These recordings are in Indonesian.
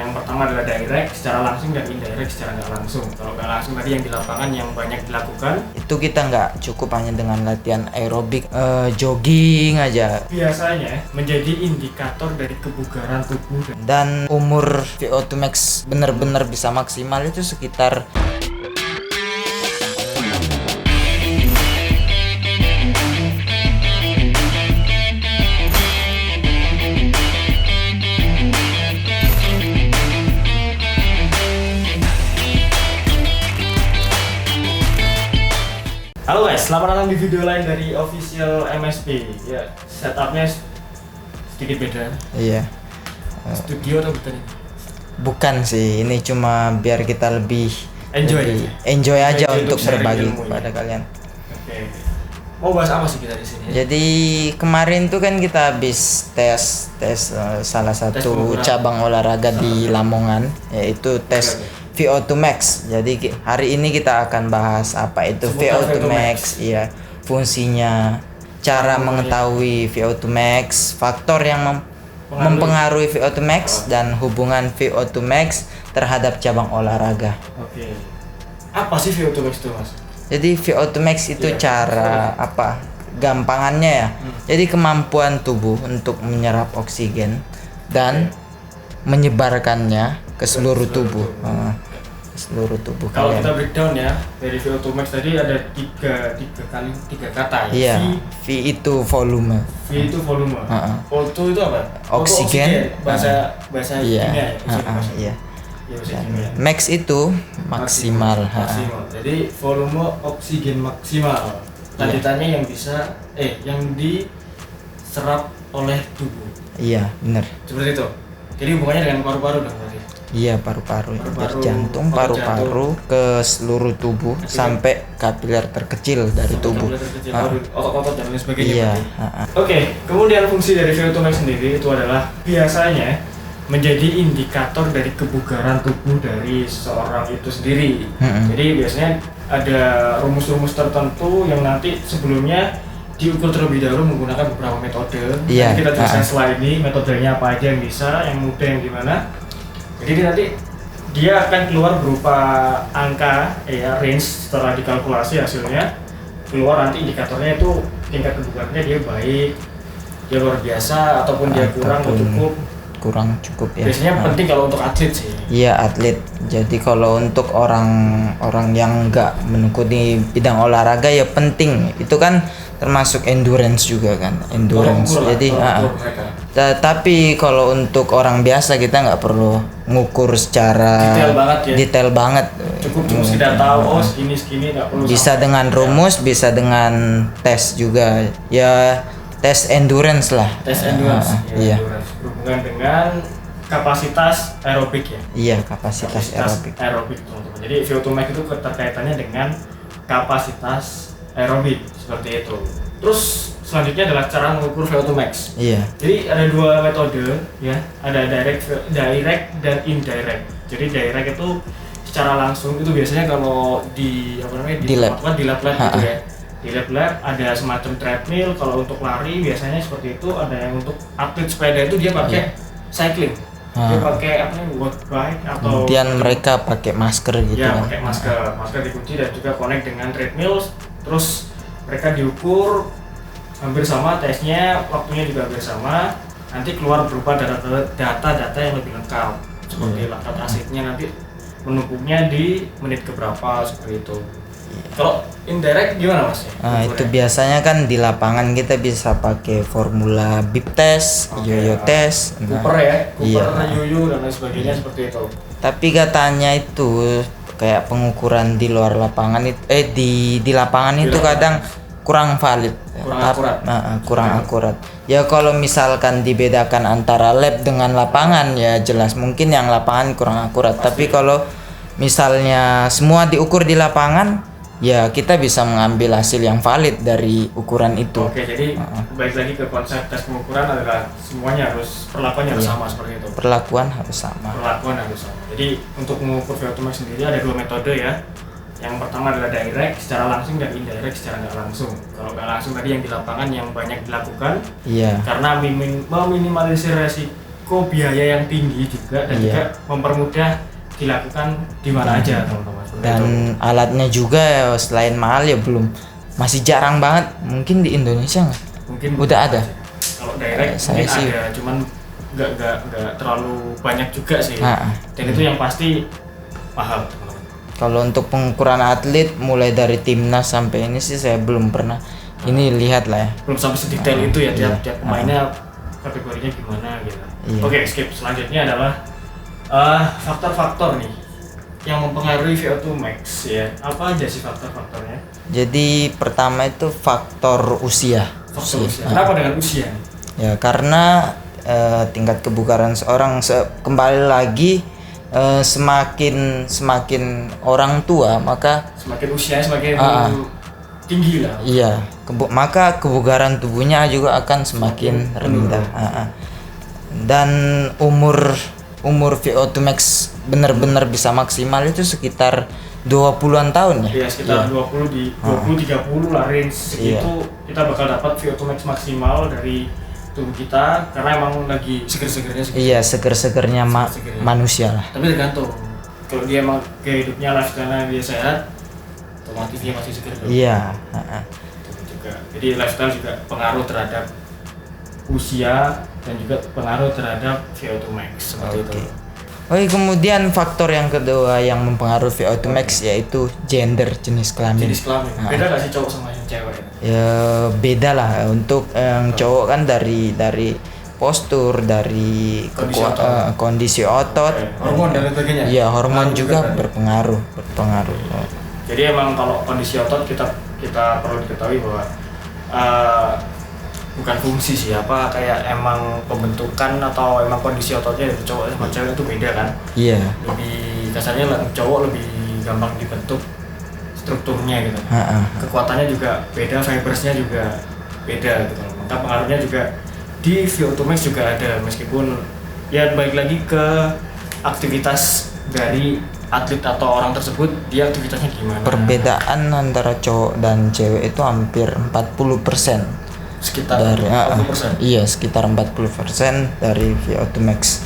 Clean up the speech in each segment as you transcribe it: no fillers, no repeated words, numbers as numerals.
Yang pertama adalah direct secara langsung dan indirect secara nggak langsung. Kalau nggak langsung tadi yang di lapangan yang banyak dilakukan, itu kita nggak cukup hanya dengan latihan aerobik, jogging aja. Biasanya menjadi indikator dari kebugaran tubuh. Dan umur VO2 max benar-benar bisa maksimal itu sekitar Halo guys, selamat datang di video lain dari official MSP. Ya, setupnya sedikit beda. Iya. Studio atau bukan ini? Bukan sih, ini cuma biar kita lebih Enjoy aja Enjoy untuk sharing berbagi ilmu, kepada ya. kalian. Oke. Mau bahas apa sih kita di sini? Jadi kemarin tuh kan kita habis tes salah satu pengukuran. cabang olahraga di Lamongan, yaitu tes VO2 max. Jadi hari ini kita akan bahas apa itu Seputar VO2 max, iya, fungsinya, cara mengetahui VO2 max, faktor yang mempengaruhi VO2 max, dan hubungan VO2 max terhadap cabang olahraga. Oke. Apa sih VO2 max itu, Mas? Jadi VO2 max itu cara apa? Gampangannya ya. Jadi kemampuan tubuh untuk menyerap oksigen dan menyebarkannya ke seluruh tubuh. Seluruh tubuh Kalau kalian. kita breakdown ya, dari VO2 max tadi ada tiga kata ya. Iya, V itu volume. V itu volume. O2 itu apa? Oksigen. Bahasa Iya. kimia ya. Iya. Iya, bahasa Dan kimia. max itu maksimal. Maksimal. Jadi volume oksigen maksimal. Lanjutannya yang bisa yang diserap oleh tubuh. Iya, benar. Seperti itu. Jadi hubungannya dengan paru-paru dong berarti. Iya, paru-paru, Paru-paru, dari jantung, paru-paru ke seluruh tubuh sampai kapiler terkecil dari tubuh. Terkecil, otot-otot dan lain sebagainya. Iya. berarti. Oke, kemudian fungsi dari VO2 max sendiri itu adalah biasanya menjadi indikator dari kebugaran tubuh dari seseorang itu sendiri. Jadi biasanya ada rumus-rumus tertentu yang nanti sebelumnya diukur terlebih dahulu menggunakan beberapa metode. Iya. Nanti kita jelaskan setelah ini metodenya apa aja yang bisa, yang mudah, yang gimana. Jadi nanti dia akan keluar berupa angka range setelah dikalkulasi hasilnya keluar nanti indikatornya itu tingkat kebugarannya dia baik, dia luar biasa ataupun dia kurang cukup ya. Biasanya penting kalau untuk atlet sih. Iya, atlet. Jadi kalau untuk orang yang nggak menekuni bidang olahraga ya penting. Itu kan termasuk endurance juga kan, endurance. Jadi tapi kalau untuk orang biasa kita nggak perlu ngukur secara detail banget. Cukup sekedar tahu segini nggak perlu. Bisa dengan rumus, bisa dengan tes juga. Ya tes endurance lah. Tes endurance. Iya. Berhubungan dengan kapasitas aerobik ya. Iya, kapasitas aerobik teman-teman. Jadi VO2 max itu keterkaitannya dengan kapasitas aerobik seperti itu. Terus selanjutnya adalah cara mengukur VO2 max. Iya. Jadi ada dua metode ya, ada direct dan indirect. Jadi direct itu secara langsung itu biasanya kalau di lab gitu ya. Di lab ada semacam treadmill. Kalau untuk lari biasanya seperti itu. Ada yang untuk atlet sepeda itu dia pakai cycling. Dia pakai road bike atau kemudian mereka pakai masker gitu ya, kan. pakai masker dikunci dan juga connect dengan treadmill. Terus mereka diukur hampir sama, tesnya waktunya juga hampir sama. Nanti keluar berupa data-data yang lebih lengkap seperti laktat asidnya nanti menumpuknya di menit keberapa seperti itu. Kalau indirect gimana Mas? Itu biasanya kan di lapangan kita bisa pakai formula bip test, yo-yo test, Cooper yo-yo dan lain sebagainya seperti itu. Tapi katanya itu kayak pengukuran di luar lapangan itu di lapangan itu kadang kurang valid, kurang akurat. Ya kalau misalkan dibedakan antara lab dengan lapangan ya jelas mungkin yang lapangan kurang akurat. Tapi kalau misalnya semua diukur di lapangan, ya kita bisa mengambil hasil yang valid dari ukuran itu. Oke, jadi balik lagi ke konsep tes pengukuran adalah semuanya perlakuannya harus sama seperti itu. Perlakuan harus sama. Jadi untuk mengukur VO2 max sendiri ada dua metode ya. Yang pertama adalah direct secara langsung dan indirect secara nggak langsung. Kalau nggak langsung tadi yang di lapangan yang banyak dilakukan. Iya. Karena meminimalisir resiko resiko biaya yang tinggi juga dan juga mempermudah dilakukan di mana aja teman-teman. Dan alatnya juga ya, selain mahal ya masih jarang banget, mungkin di Indonesia mungkin udah ada. Kalau direct saya mungkin sih ada, cuman nggak terlalu banyak juga sih. Dan itu yang pasti mahal teman-teman. Kalau untuk pengukuran atlet mulai dari timnas sampai ini sih saya belum pernah ini lihat lah ya. Belum sampai sedetail itu ya tiap pemainnya kategorinya gimana gitu. Oke, skip. Selanjutnya adalah faktor-faktor nih yang mempengaruhi VO2 max ya. Apa aja sih faktor-faktornya? Jadi pertama itu faktor usia. Faktor usia. Kenapa dengan usia? Ya karena tingkat kebugaran seorang kembali lagi semakin orang tua maka semakin usianya semakin tinggi lah. Iya, maka kebugaran tubuhnya juga akan semakin rendah. Dan umur VO2 max benar-benar bisa maksimal itu sekitar 20-an tahun ya. Iya, sekitar 20-30 lah range segitu kita bakal dapat VO2 max maksimal dari tubuh kita karena emang lagi seger-segernya segitu. Iya, seger-segernya manusia lah. Tapi tergantung. Kalau dia emang hidupnya lifestyle dia sehat, otomatis dia masih seger. Iya, juga. Jadi lifestyle juga pengaruh terhadap usia dan juga pengaruh terhadap VO2 max seperti itu. Oke, kemudian faktor yang kedua yang mempengaruhi VO2 max yaitu gender, jenis kelamin. Beda nggak sih cowok sama yang cewek? Ya beda lah. Untuk yang cowok kan dari postur, dari kondisi otot, hormon dan sebagainya. Iya, hormon juga berpengaruh. Jadi emang kalau kondisi otot kita perlu diketahui bahwa bukan fungsi sih kayak emang pembentukan atau emang kondisi ototnya dari cowok sama cewek itu beda kan. Iya. Lebih kasarnya cowok lebih gampang dibentuk strukturnya gitu. Kekuatannya juga beda, fibersnya juga beda gitu. Maka pengaruhnya juga di VO2 max juga ada, meskipun ya balik lagi ke aktivitas dari atlet atau orang tersebut, dia aktivitasnya gimana. Perbedaan antara cowok dan cewek itu hampir 40%. Sekitar dari 40%. Iya, sekitar 40% dari VO2 max.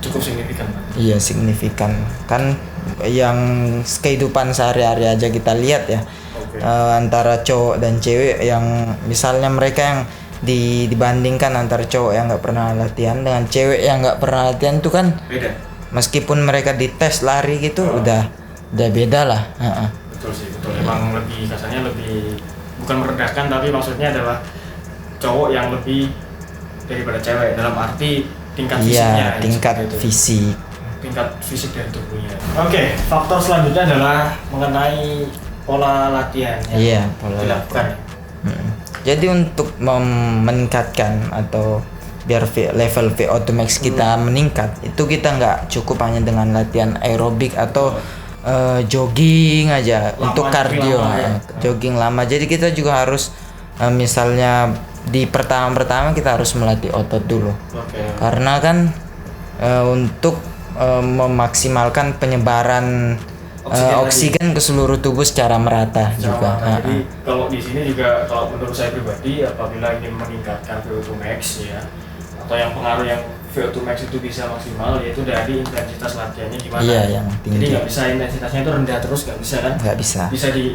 Cukup signifikan. Iya, signifikan. Kan yang kehidupan sehari-hari aja kita lihat ya. Antara cowok dan cewek yang misalnya mereka yang dibandingkan antara cowok yang nggak pernah latihan dengan cewek yang nggak pernah latihan itu kan beda. Meskipun mereka dites lari gitu udah beda lah. Betul sih, betul. Emang lebih kasarnya lebih bukan merendahkan, tapi maksudnya adalah cowok yang lebih daripada cewek dalam arti tingkat fisiknya. Iya, tingkat fisik. Tingkat fisik dari tubuhnya. Oke, faktor selanjutnya adalah mengenai pola latihan yang dilakukan. Jadi untuk meningkatkan atau biar level VO2 max kita meningkat, itu kita nggak cukup hanya dengan latihan aerobik atau jogging aja untuk kardio, jogging lama. Jadi kita juga harus misalnya di pertama kita harus melatih otot dulu. Karena kan untuk memaksimalkan penyebaran oksigen ke seluruh tubuh secara merata juga. Jadi kalau di sini juga kalau menurut saya pribadi, apabila ingin meningkatkan VO2 max ya, atau yang pengaruh yang VO2 max itu bisa maksimal, yaitu dari intensitas latihannya gimana. Iya, yang tinggi. Jadi nggak bisa intensitasnya itu rendah terus, nggak bisa kan? Nggak bisa.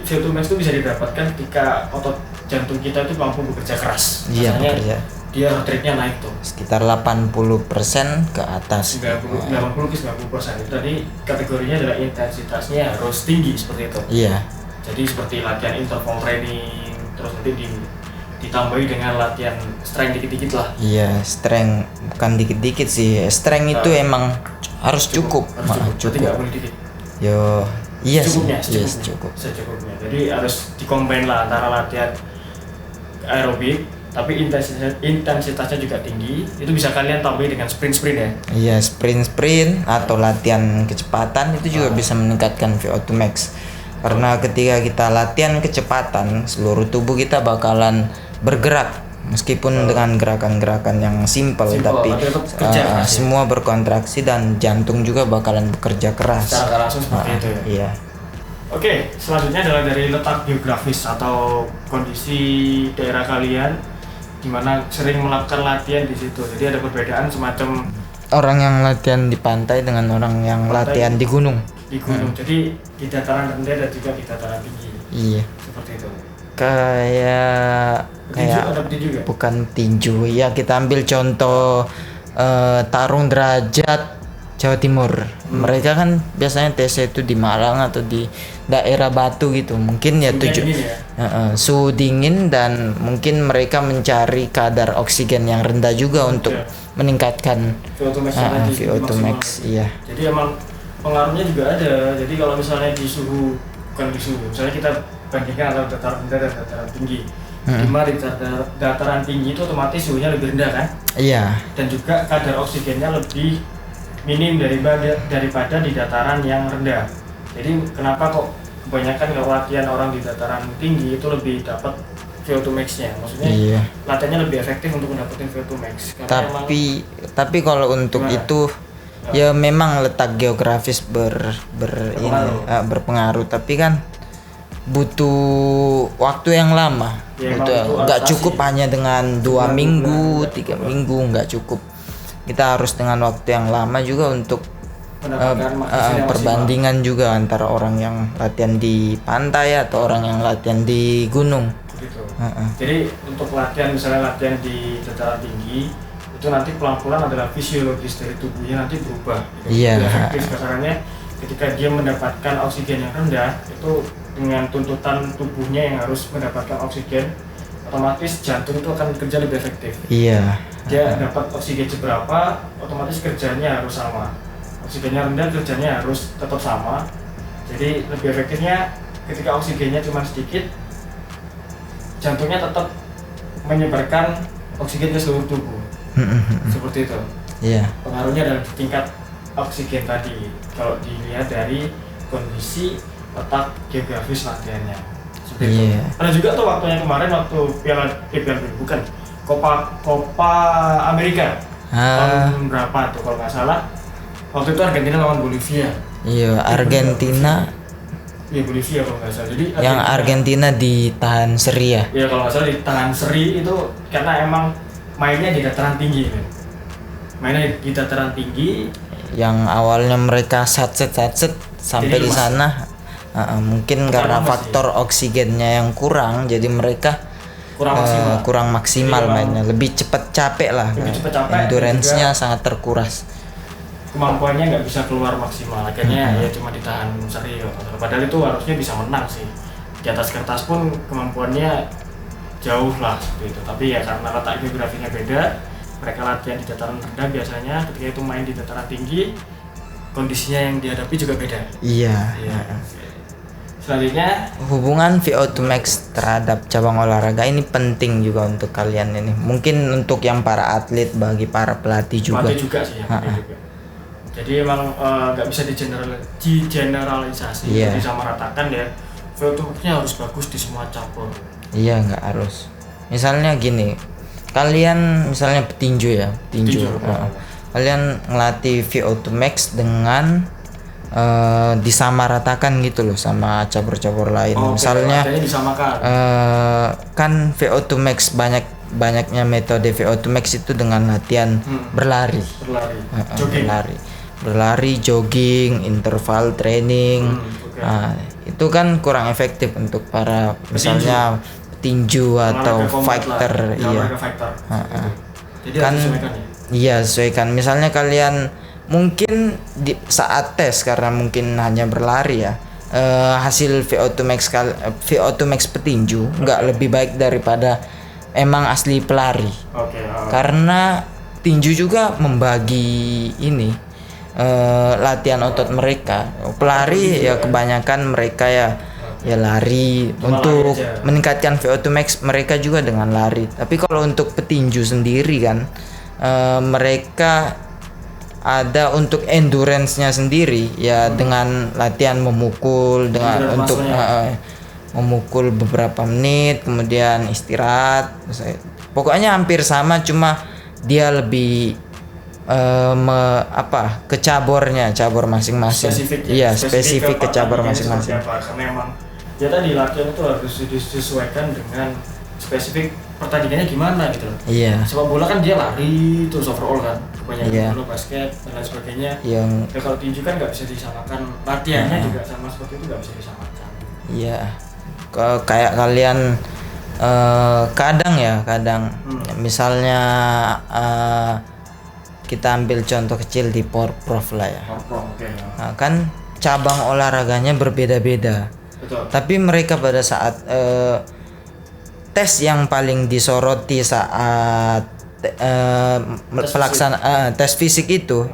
VO2 max itu bisa didapatkan ketika otot jantung kita itu mampu bekerja keras. Iya, bekerja. Dia heart rate-nya naik tuh. Sekitar 80% ke atas. 80 ke 90%. Itu tadi kategorinya adalah intensitasnya harus tinggi seperti itu. Iya. Jadi seperti latihan interval training, terus nanti ditambahi dengan latihan strength dikit-dikit lah. Iya, strength bukan dikit-dikit sih. Strength itu emang harus cukup. Jadi nggak boleh dikit. Iya secukupnya. Secukupnya. Jadi harus dikombin lah antara latihan aerobik tapi intensitasnya juga tinggi. Itu bisa kalian tambahin dengan sprint ya. Iya, sprint atau latihan kecepatan itu juga bisa meningkatkan VO2 max. Karena ketika kita latihan kecepatan, seluruh tubuh kita bakalan bergerak meskipun dengan gerakan-gerakan yang simple tapi semua berkontraksi dan jantung juga bakalan bekerja keras. Secara langsung seperti itu ya. Iya. Oke, selanjutnya adalah dari letak geografis atau kondisi daerah kalian di mana sering melakukan latihan di situ. Jadi ada perbedaan semacam orang yang latihan di pantai dengan orang yang latihan di gunung. Di gunung. Jadi di dataran rendah dan juga di dataran tinggi. Iya. Seperti itu. Kayak Ada petinju juga? Bukan tinju. Ya kita ambil contoh tarung derajat Jawa Timur. Mereka kan biasanya TC itu di Malang atau di daerah Batu gitu. Mungkin ya suhu dingin dan mungkin mereka mencari kadar oksigen yang rendah juga untuk meningkatkan VO2 max. Iya. Jadi emang pengaruhnya juga ada. Jadi kalau misalnya bukan di suhu, misalnya kita bandingkan antara dataran rendah dan dataran tinggi. Dimana di dataran tinggi itu otomatis suhunya lebih rendah kan? Iya. Dan juga kadar oksigennya lebih minim daripada di dataran yang rendah. Jadi kenapa kok kebanyakan kalau latihan orang di dataran tinggi itu lebih dapat VO2 max-nya? Maksudnya latihannya lebih efektif untuk mendapatkan VO2 max. Tapi kalau untuk itu ya memang letak geografis berpengaruh, tapi kan butuh waktu yang lama. Nggak cukup hanya dengan 2 minggu, 3 minggu, nggak cukup. Kita harus dengan waktu yang lama juga untuk perbandingan juga antara orang yang latihan di pantai atau orang yang latihan di gunung. Gitu. Jadi untuk misalnya latihan di dataran tinggi itu nanti pelan-pelan adalah fisiologis dari tubuhnya nanti berubah. Iya. Efektif kasarannya ketika dia mendapatkan oksigen yang rendah itu dengan tuntutan tubuhnya yang harus mendapatkan oksigen, otomatis jantung itu akan kerja lebih efektif. Iya. Dia dapat oksigen seberapa, otomatis kerjanya harus sama. Oksigennya rendah, kerjanya harus tetap sama. Jadi lebih efektifnya ketika oksigennya cuma sedikit, jantungnya tetap menyebarkan oksigen ke seluruh tubuh. Seperti itu. Iya. Pengaruhnya adalah tingkat oksigen tadi. Kalau dilihat dari kondisi letak geografis latihannya. Seperti itu. Ada juga tuh waktu Piala bukan Copa Amerika. Tahun berapa tuh kalau nggak salah? Waktu itu Argentina lawan Bolivia. Iya, Argentina. Iya, Bolivia kalau nggak salah. Jadi yang Argentina ditahan seri ya? Iya, kalau nggak salah ditahan seri itu karena emang mainnya di dataran tinggi kan. Mainnya di dataran tinggi yang awalnya mereka satset sampai di sana mungkin karena faktor oksigennya yang kurang, jadi mereka kurang maksimal mainnya, lebih cepat capek lah, endurance-nya sangat terkuras, kemampuannya nggak bisa keluar maksimal, akhirnya ya cuma ditahan seri. Padahal itu harusnya bisa menang sih, di atas kertas pun kemampuannya jauh lah seperti itu, tapi ya karena letak geografinya beda, mereka latihan di dataran rendah biasanya, ketika itu main di dataran tinggi kondisinya yang dihadapi juga beda. Iya. Selanjutnya hubungan VO2 max terhadap cabang olahraga ini penting juga untuk kalian ini, mungkin untuk yang para atlet, bagi para pelatih juga. Pelatih juga sih ya, juga. Jadi emang nggak bisa digeneralisasi, disamaratakan ya. VO2 max-nya harus bagus di semua cabang. Iya, nggak harus. Misalnya gini, kalian misalnya petinju. Kalian ngelatih VO2 max dengan disamaratakan gitu loh sama cabur-cabur lain. Misalnya kan VO2 max banyaknya metode VO2 max itu dengan latihan berlari, jogging, interval training. Itu kan kurang efektif untuk para misalnya petinju atau fighter. Jadi kan sesuaikan. Misalnya kalian mungkin di saat tes, karena mungkin hanya berlari ya, hasil VO2 max petinju nggak lebih baik daripada emang asli pelari. Karena tinju juga membagi ini latihan otot mereka. Pelari ya kebanyakan mereka ya lari. Untuk meningkatkan VO2 max mereka juga dengan lari. Tapi kalau untuk petinju sendiri kan mereka ada untuk endurance-nya sendiri ya, dengan latihan memukul, dengan untuk memukul beberapa menit kemudian istirahat. Pokoknya hampir sama, cuma dia lebih ke cabur masing-masing. Spesifik ke cabur masing-masing. Karena memang ya tadi latihan itu harus disesuaikan dengan spesifik pertandingannya gimana gitu loh. Iya. Sepak bola kan dia lari terus overall kan, banyak Iya. bola basket dan lain sebagainya. Yang Ya, kalau tinju kan nggak bisa disamakan, latihannya juga sama seperti itu nggak bisa disamakan. iya. Kayak kalian kadang misalnya kita ambil contoh kecil di Porprov lah ya. Oke. Nah, kan cabang olahraganya berbeda-beda. Betul. Tapi mereka pada saat tes yang paling disoroti saat tes fisik itu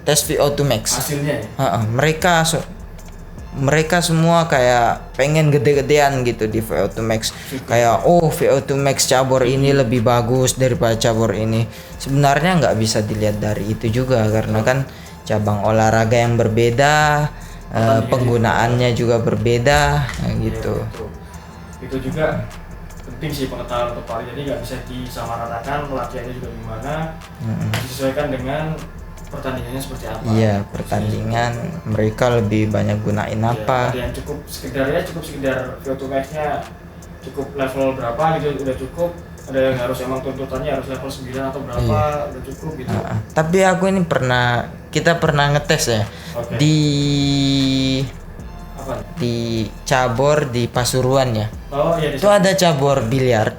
tes VO2 max. Hasilnya ya? Mereka semua kayak pengen gede-gedean gitu di VO2 max. Kayak VO2 max cabur ini lebih bagus daripada cabur ini. Sebenarnya nggak bisa dilihat dari itu juga, karena kan cabang olahraga yang berbeda, penggunaannya juga berbeda, gitu. Itu juga penting sih pengetahuan untuk Pak. Jadi nggak bisa disamaratakan, latihannya juga gimana, disesuaikan dengan pertandingannya seperti apa. Iya, pertandingan mereka lebih banyak gunain apa. Ada yang cukup sekedar VO2 max-nya cukup level berapa gitu udah cukup. Ada yang harus emang tuntutannya harus level 9 atau berapa, udah cukup gitu. Tapi aku ini kita pernah ngetes ya. Okay. Di cabur di Pasuruan ya. Oh iya. Itu ada cabur biliar.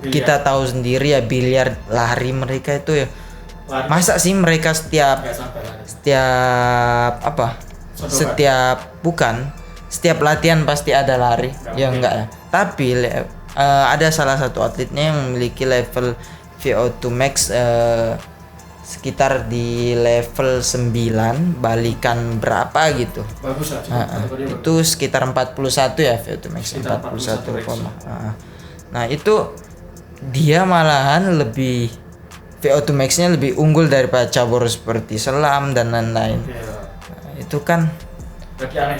Kita tahu sendiri ya, biliar lari mereka itu ya. Masa sih mereka setiap latihan pasti ada lari? Enggak ya. Tapi ada salah satu atletnya yang memiliki level VO2 max sekitar di level 9 balikan berapa gitu. Bagus lah. Itu sekitar 41 ya VO2 max. 41. Nah, itu dia malahan lebih VO2 max-nya lebih unggul daripada cabur seperti selam dan lain-lain. Itu kan berarti aneh.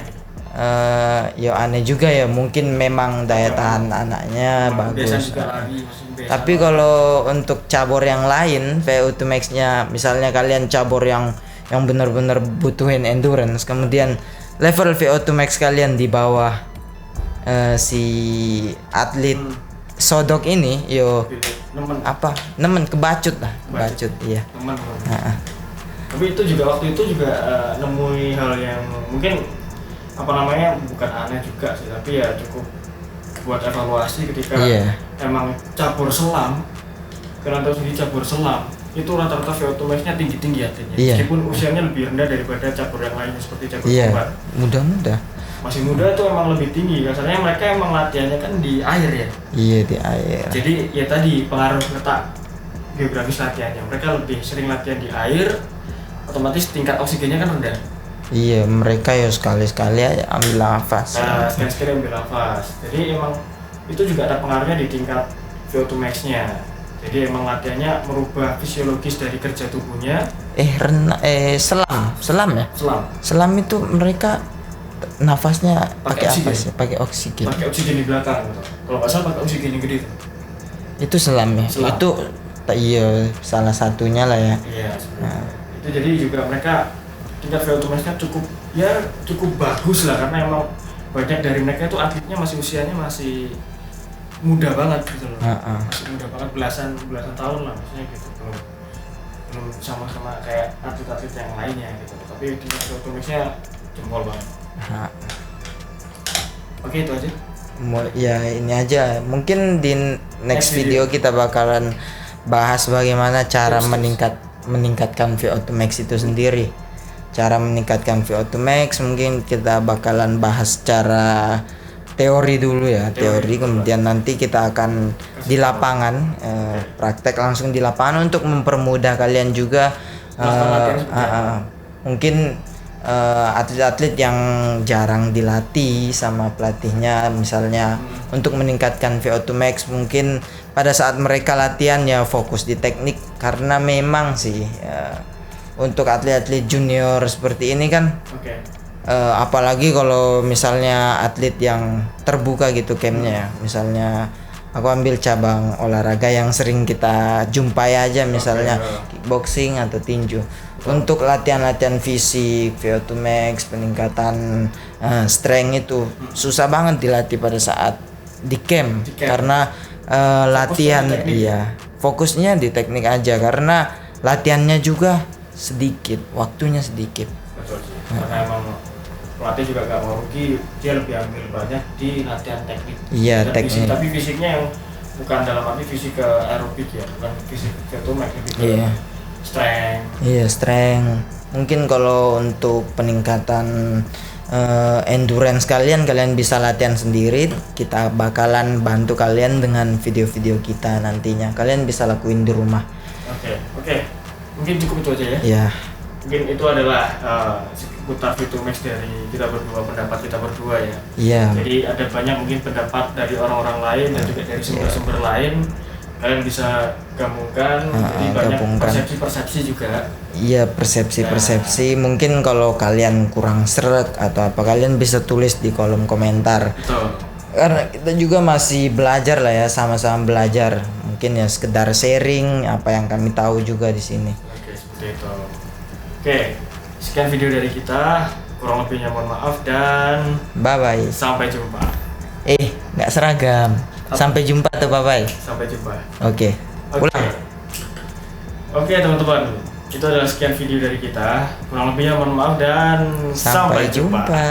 Ya aneh juga ya, mungkin memang daya tahan anaknya bagus. Tapi kalau untuk cabur yang lain VO2 max-nya, misalnya kalian cabur yang benar-benar butuhin endurance, kemudian level VO2 max kalian di bawah si atlet sodok ini, nemen kebacut lah. Iya. Tapi itu juga waktu itu juga nemui hal yang mungkin bukan aneh juga sih, tapi ya cukup buat evaluasi ketika emang cabur selam. Kalian tahu sendiri cabur selam itu rata-rata VO2 max-nya tinggi-tinggi atletnya. Meskipun usianya lebih rendah daripada cabur yang lainnya seperti cabur kuat. Mudah-mudah. Masih muda itu emang lebih tinggi, kasarnya mereka emang latihannya kan di air ya. Iya, di air. Jadi ya tadi pengaruh letak geografis latihannya, mereka lebih sering latihan di air, otomatis tingkat oksigennya kan rendah. Iya, mereka ya sekali-sekali aja ambil nafas. Sekali-sekali ambil nafas. Jadi emang itu juga ada pengaruhnya di tingkat VO2 max-nya. Jadi emang latihannya merubah fisiologis dari kerja tubuhnya. Selam ya? Selam itu mereka nafasnya pakai apa sih? Pakai oksigen. Pakai oksigen di belakang gitu. Kalau nggak salah pakai oksigen yang gede. Itu selam ya? Itu salah satunya lah ya. Iya. Itu jadi juga mereka tingkat VO2 max-nya cukup bagus lah, karena emang banyak dari mereka itu atletnya usianya masih muda banget gitu loh. Masih muda banget, belasan tahun lah maksudnya gitu. Belum sama-sama kayak atlet-atlet yang lainnya gitu. Tapi tingkat VO2 max-nya jempol banget. Oke, itu aja. Ya ini aja. Mungkin di next video kita bakalan bahas bagaimana cara meningkatkan VO2 max itu sendiri. Cara meningkatkan VO2 max mungkin kita bakalan bahas secara teori dulu ya, teori kemudian nanti kita akan di lapangan praktek langsung di lapangan untuk mempermudah kalian juga. Mungkin atlet-atlet yang jarang dilatih sama pelatihnya misalnya untuk meningkatkan VO2 max, mungkin pada saat mereka latihan ya fokus di teknik, karena memang sih untuk atlet-atlet junior seperti ini kan apalagi kalau misalnya atlet yang terbuka gitu campnya ya, misalnya aku ambil cabang olahraga yang sering kita jumpai aja misalnya kickboxing atau tinju. Untuk latihan-latihan fisik, VO2 max, peningkatan strength itu susah banget dilatih pada saat di camp. Karena latihan, iya, fokusnya di teknik aja karena latihannya juga sedikit, waktunya sedikit. Betul sih. Karena emang pelatih juga gak mau rugi, dia lebih ambil banyak di latihan teknik. Iya, teknik. Tapi fisiknya yang bukan dalam arti fisik ke aerobik ya, bukan fisik ke tumek, lebih ke strength. Iya, strength. Mungkin kalau untuk peningkatan endurance kalian bisa latihan sendiri. Kita bakalan bantu kalian dengan video-video kita nantinya. Kalian bisa lakuin di rumah. Oke. Mungkin cukup itu aja ya. Iya. Mungkin itu adalah seputar Vitomax dari kita berdua, pendapat kita berdua ya. Iya. Jadi ada banyak mungkin pendapat dari orang-orang lain dan juga dari sumber-sumber lain. Kalian bisa gabungkan, jadi banyak persepsi-persepsi juga. Iya, persepsi-persepsi. Mungkin kalau kalian kurang seret atau apa, kalian bisa tulis di kolom komentar. Betul. Karena kita juga masih belajar lah ya, sama-sama belajar. Mungkin ya sekedar sharing apa yang kami tahu juga di sini. Oke, seperti itu. Oke, sekian video dari kita. Kurang lebihnya mohon maaf dan bye-bye. Sampai jumpa. Nggak seragam. Sampai jumpa atau bye-bye? Sampai jumpa. Oke. Pulang. Oke teman-teman, itu adalah sekian video dari kita. Kurang lebihnya mohon maaf dan sampai jumpa.